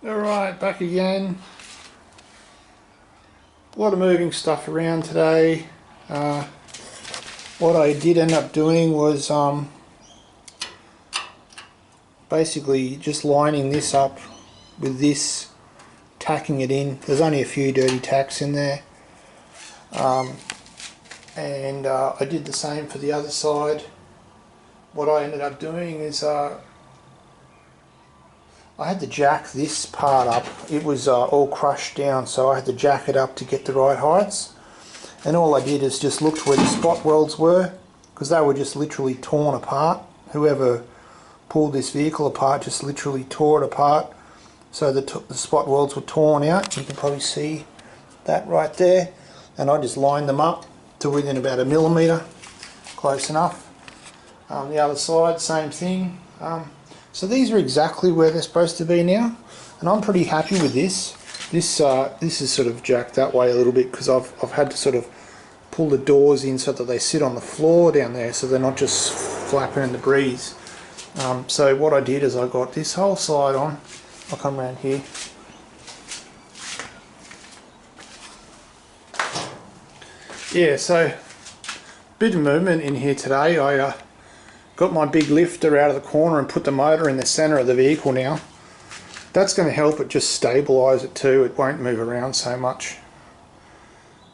Alright, back again. A lot of moving stuff around today. What I did end up doing was basically just lining this up with this, tacking it in. There's only a few dirty tacks in there. And I did the same for the other side. What I ended up doing is I had to jack this part up. It was all crushed down, so I had to jack it up to get the right heights. And all I did is just looked where the spot welds were, because they were just literally torn apart. Whoever pulled this vehicle apart just literally tore it apart. So the spot welds were torn out. You can probably see that right there. And I just lined them up to within about 1 millimetre, close enough. The other side, same thing. So these are exactly where they're supposed to be now, and I'm pretty happy with this. This is sort of jacked that way a little bit because I've had to sort of pull the doors in so that they sit on the floor down there, so they're not just flapping in the breeze. So what I did is I got this whole side on. I'll come around here. Yeah, so bit of movement in here today. I got my big lifter out of the corner and put the motor in the centre of the vehicle now. That's going to help it just stabilise it too. It won't move around so much.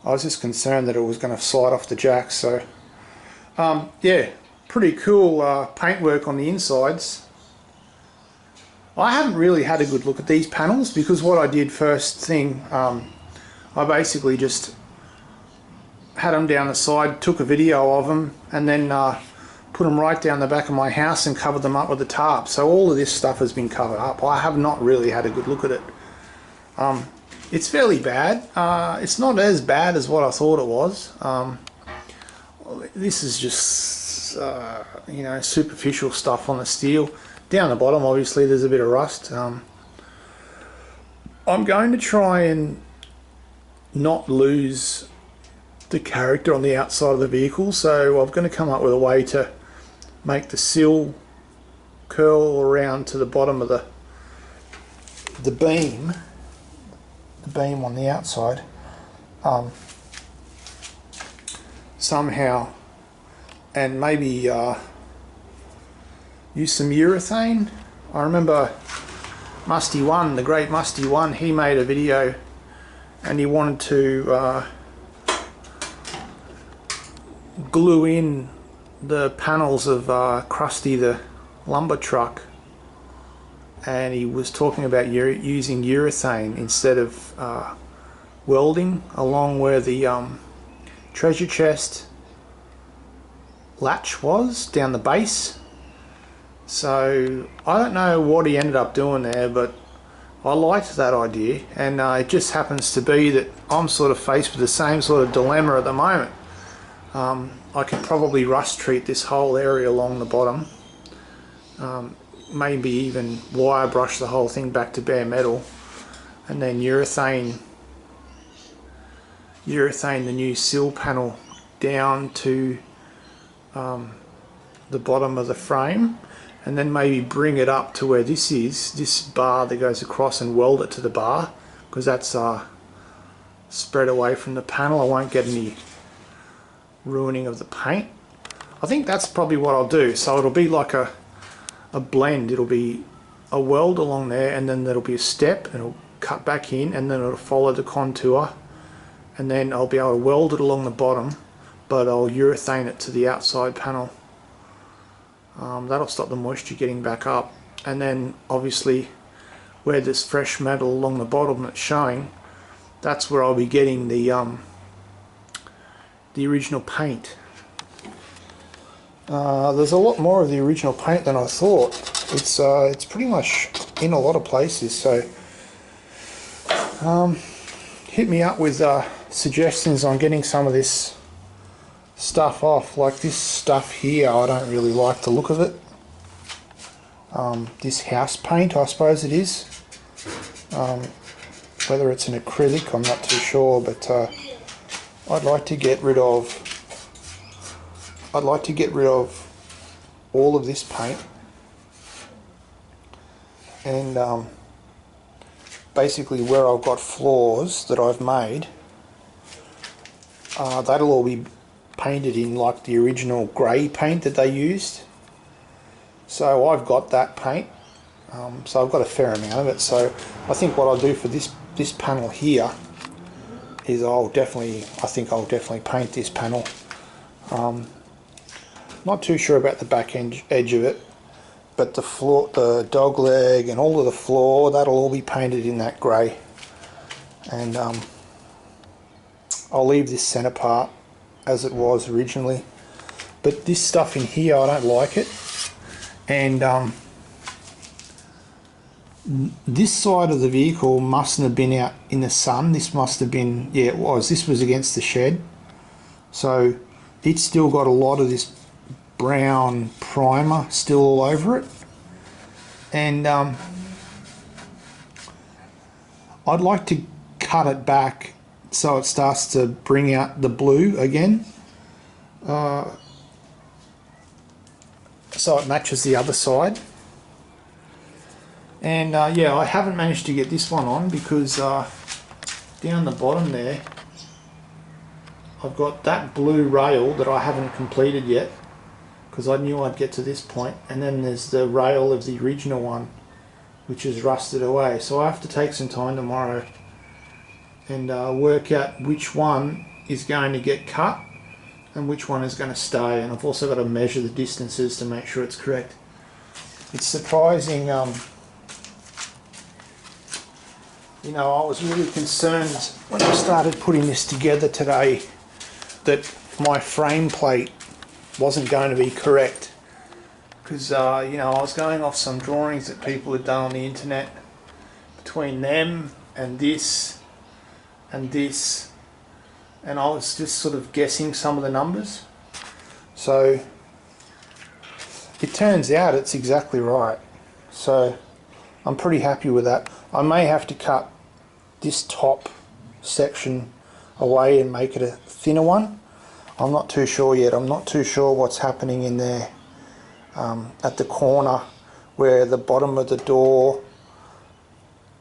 I was just concerned that it was going to slide off the jack. So yeah, pretty cool paintwork on the insides. I haven't really had a good look at these panels because what I did first thing, I basically just had them down the side, took a video of them, and then put them right down the back of my house and covered them up with a tarp. So all of this stuff has been covered up. I have not really had a good look at it. It's fairly bad. It's not as bad as what I thought it was. This is just you know, superficial stuff on the steel. Down the bottom obviously there's a bit of rust. I'm going to try and not lose the character on the outside of the vehicle, so I'm going to come up with a way to make the sill curl around to the bottom of the beam on the outside somehow, and maybe use some urethane. I remember Musty One, the great Musty One, he made a video and he wanted to glue in the panels of Krusty the lumber truck, and he was talking about using urethane instead of welding along where the treasure chest latch was down the base. So I don't know what he ended up doing there, but I liked that idea, and it just happens to be that I'm sort of faced with the same sort of dilemma at the moment. I could probably rust treat this whole area along the bottom, maybe even wire brush the whole thing back to bare metal, and then urethane the new sill panel down to the bottom of the frame, and then maybe bring it up to where this is, this bar that goes across, and weld it to the bar, because that's spread away from the panel. I won't get any ruining of the paint. I think that's probably what I'll do. So it'll be like a blend. It'll be a weld along there, and then there'll be a step, and it'll cut back in, and then it'll follow the contour, and then I'll be able to weld it along the bottom, but I'll urethane it to the outside panel. That'll stop the moisture getting back up, and then obviously where there's fresh metal along the bottom that's showing, that's where I'll be getting the original paint. There's a lot more of the original paint than I thought. It's pretty much in a lot of places, so hit me up with suggestions on getting some of this stuff off. Like this stuff here, I don't really like the look of it. This house paint, I suppose it is. Whether it's an acrylic, I'm not too sure, but I'd like to get rid of all of this paint, and basically where I've got flaws that I've made, that'll all be painted in like the original grey paint that they used. So I've got that paint, so I've got a fair amount of it. So I think what I'll do for this panel here is I think I'll definitely paint this panel. Not too sure about the back edge of it, but the floor, the dog leg and all of the floor, that'll all be painted in that grey. And I'll leave this centre part as it was originally. But this stuff in here, I don't like it. And this side of the vehicle mustn't have been out in the sun. This must have been, yeah, it was. This was against the shed. So it's still got a lot of this brown primer still all over it. And I'd like to cut it back so it starts to bring out the blue again. So it matches the other side. And yeah, I haven't managed to get this one on because down the bottom there I've got that blue rail that I haven't completed yet because I knew I'd get to this point, and then there's the rail of the original one which is rusted away. So I have to take some time tomorrow and work out which one is going to get cut and which one is going to stay, and I've also got to measure the distances to make sure it's correct. It's surprising, you know, I was really concerned when I started putting this together today that my frame plate wasn't going to be correct, because you know, I was going off some drawings that people had done on the internet between them and this and this, and I was just sort of guessing some of the numbers. So it turns out it's exactly right. So I'm pretty happy with that. I may have to cut this top section away and make it a thinner one. I'm not too sure yet. I'm not too sure what's happening in there at the corner where the bottom of the door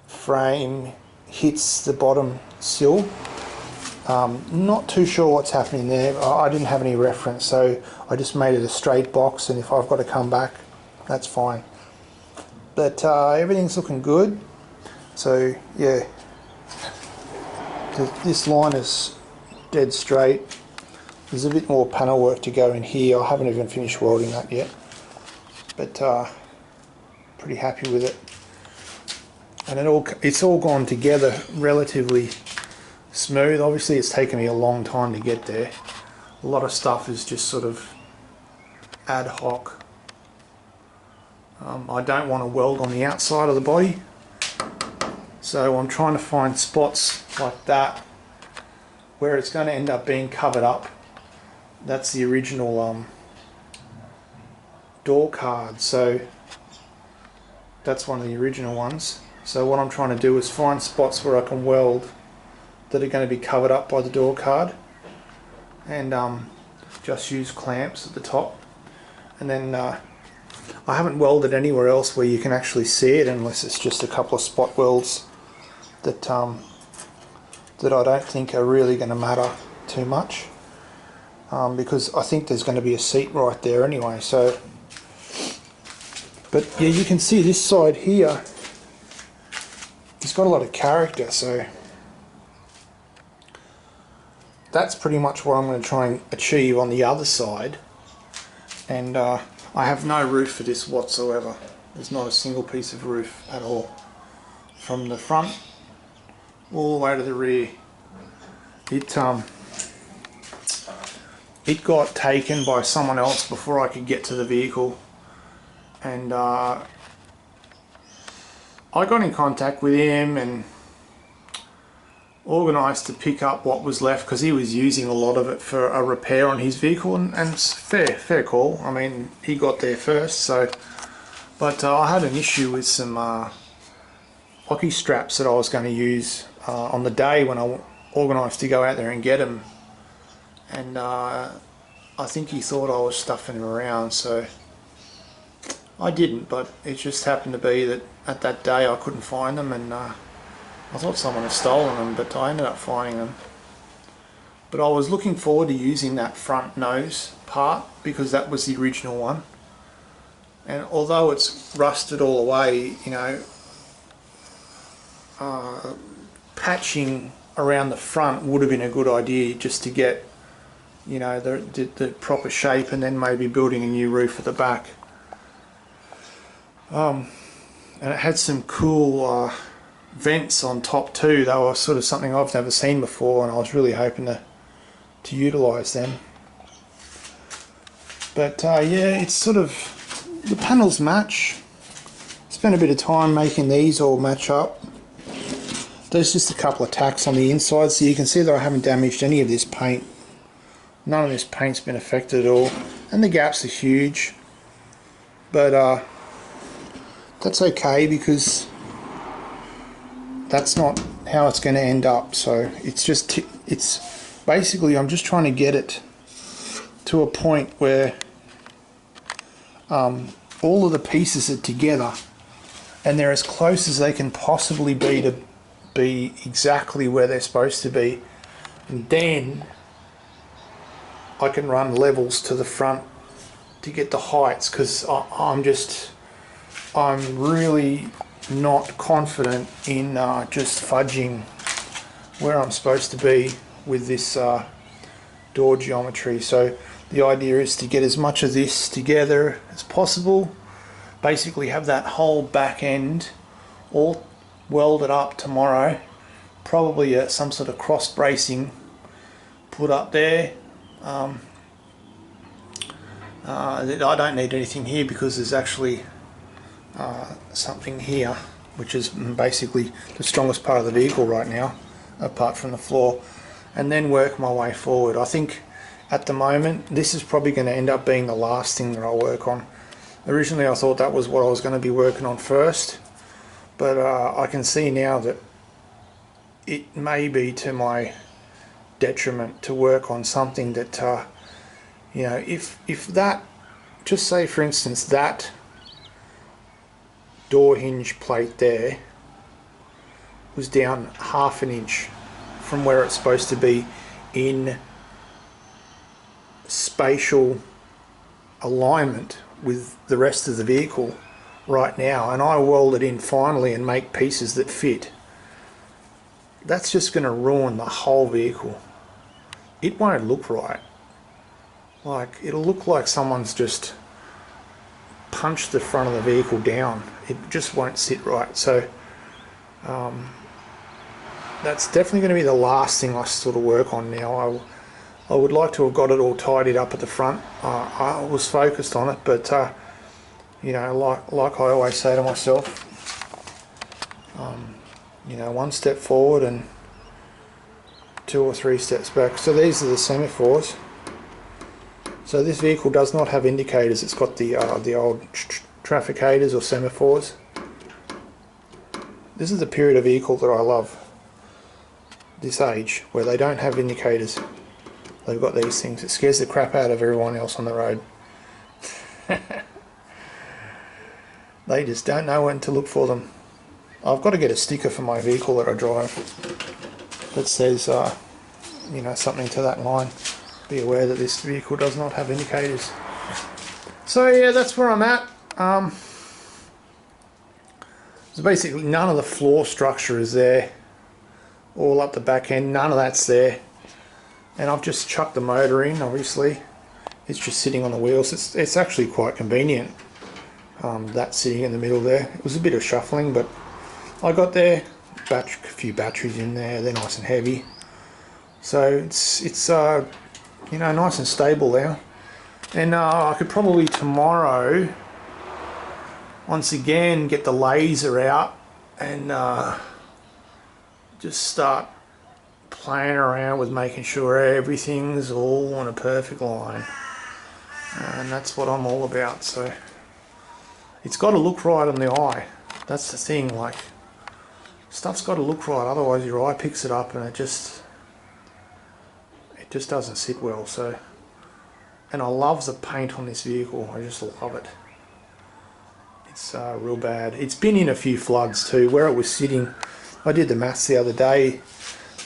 frame hits the bottom sill. Not too sure what's happening there. I didn't have any reference, so I just made it a straight box, and if I've got to come back, that's fine. But everything's looking good. So yeah, this line is dead straight. There's a bit more panel work to go in here. I haven't even finished welding that yet, but pretty happy with it. And it's all gone together relatively smooth. Obviously it's taken me a long time to get there. A lot of stuff is just sort of ad hoc. I don't want to weld on the outside of the body, so I'm trying to find spots like that where it's going to end up being covered up. That's the original door card, so that's one of the original ones. So what I'm trying to do is find spots where I can weld that are going to be covered up by the door card, and just use clamps at the top. And then I haven't welded anywhere else where you can actually see it, unless it's just a couple of spot welds that that I don't think are really going to matter too much, because I think there's going to be a seat right there anyway. So, but yeah, you can see this side here, it's got a lot of character, so that's pretty much what I'm going to try and achieve on the other side. And I have no roof for this whatsoever. There's not a single piece of roof at all, from the front all the way to the rear. It got taken by someone else before I could get to the vehicle, and I got in contact with him and organised to pick up what was left, because he was using a lot of it for a repair on his vehicle, and it's fair call. I mean, he got there first, so. But I had an issue with some hockey straps that I was going to use on the day when I organised to go out there and get them, and I think he thought I was stuffing them around, so I didn't. But it just happened to be that at that day I couldn't find them, and I thought someone had stolen them, but I ended up finding them. But I was looking forward to using that front nose part because that was the original one. And although it's rusted all the way, patching around the front would have been a good idea just to get, the proper shape, and then maybe building a new roof at the back. And it had some cool vents on top too. They were sort of something I've never seen before, and I was really hoping to utilise them. But yeah, it's sort of, the panels match. Spent a bit of time making these all match up. There's just a couple of tacks on the inside, so you can see that I haven't damaged any of this paint. None of this paint's been affected at all, and the gaps are huge, but that's okay because that's not how it's going to end up. So it's basically, I'm just trying to get it to a point where all of the pieces are together and they're as close as they can possibly be to be exactly where they're supposed to be, and then I can run levels to the front to get the heights, because I'm really not confident in just fudging where I'm supposed to be with this door geometry. So the idea is to get as much of this together as possible, basically have that whole back end all welded up tomorrow, probably some sort of cross bracing put up there. I don't need anything here because there's actually something here which is basically the strongest part of the vehicle right now, apart from the floor, and then work my way forward. I think at the moment this is probably going to end up being the last thing that I'll work on. Originally I thought that was what I was going to be working on first, but I can see now that it may be to my detriment to work on something that if that, just say for instance that door hinge plate there was down ½ inch from where it's supposed to be in spatial alignment with the rest of the vehicle right now, and I weld it in finally and make pieces that fit, that's just going to ruin the whole vehicle. It won't look right. Like, it'll look like someone's just punched the front of the vehicle down. It just won't sit right. So that's definitely going to be the last thing I sort of work on now. I would like to have got it all tidied up at the front. I was focused on it, but like I always say to myself, one step forward and 2 or 3 steps back. So these are the semaphores. So this vehicle does not have indicators. It's got the old trafficators or semaphores. This is the period of vehicle that I love. This age where they don't have indicators. They've got these things. It scares the crap out of everyone else on the road. They just don't know when to look for them. I've got to get a sticker for my vehicle that I drive that says, something to that line. Be aware that this vehicle does not have indicators. So yeah, that's where I'm at. So basically none of the floor structure is there. All up the back end, none of that's there. And I've just chucked the motor in, obviously. It's just sitting on the wheels. It's actually quite convenient, that sitting in the middle there. It was a bit of shuffling, but I got there. A few batteries in there, they're nice and heavy. So it's nice and stable now. And I could probably tomorrow, once again, get the laser out and just start playing around with making sure everything's all on a perfect line, and that's what I'm all about. So it's got to look right on the eye. That's the thing, like, stuff's got to look right, otherwise your eye picks it up and it just doesn't sit well. So, and I love the paint on this vehicle. I just love it. It's real bad. It's been in a few floods too. Where it was sitting, I did the maths the other day.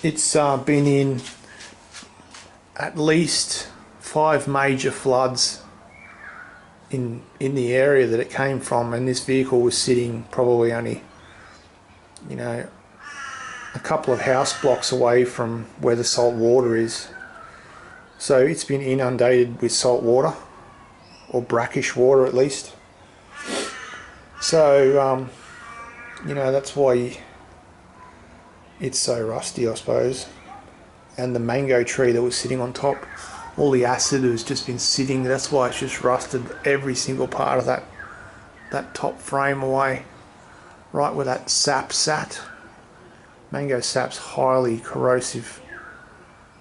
It's been in at least 5 major floods in the area that it came from, and this vehicle was sitting probably only, you know, a couple of house blocks away from where the salt water is. So it's been inundated with salt water, or brackish water at least. So you know, that's why it's so rusty, I suppose. And the mango tree that was sitting on top, all the acid has just been sitting. That's why it's just rusted every single part of that top frame away, right where that sap sat. Mango sap's highly corrosive.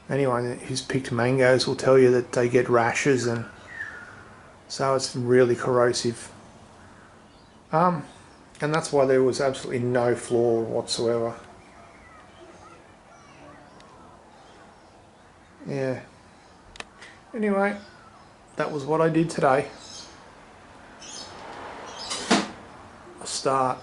Anyone who's picked mangoes will tell you that they get rashes, and so it's really corrosive. And that's why there was absolutely no flaw whatsoever. Yeah. Anyway, that was what I did today. I'll start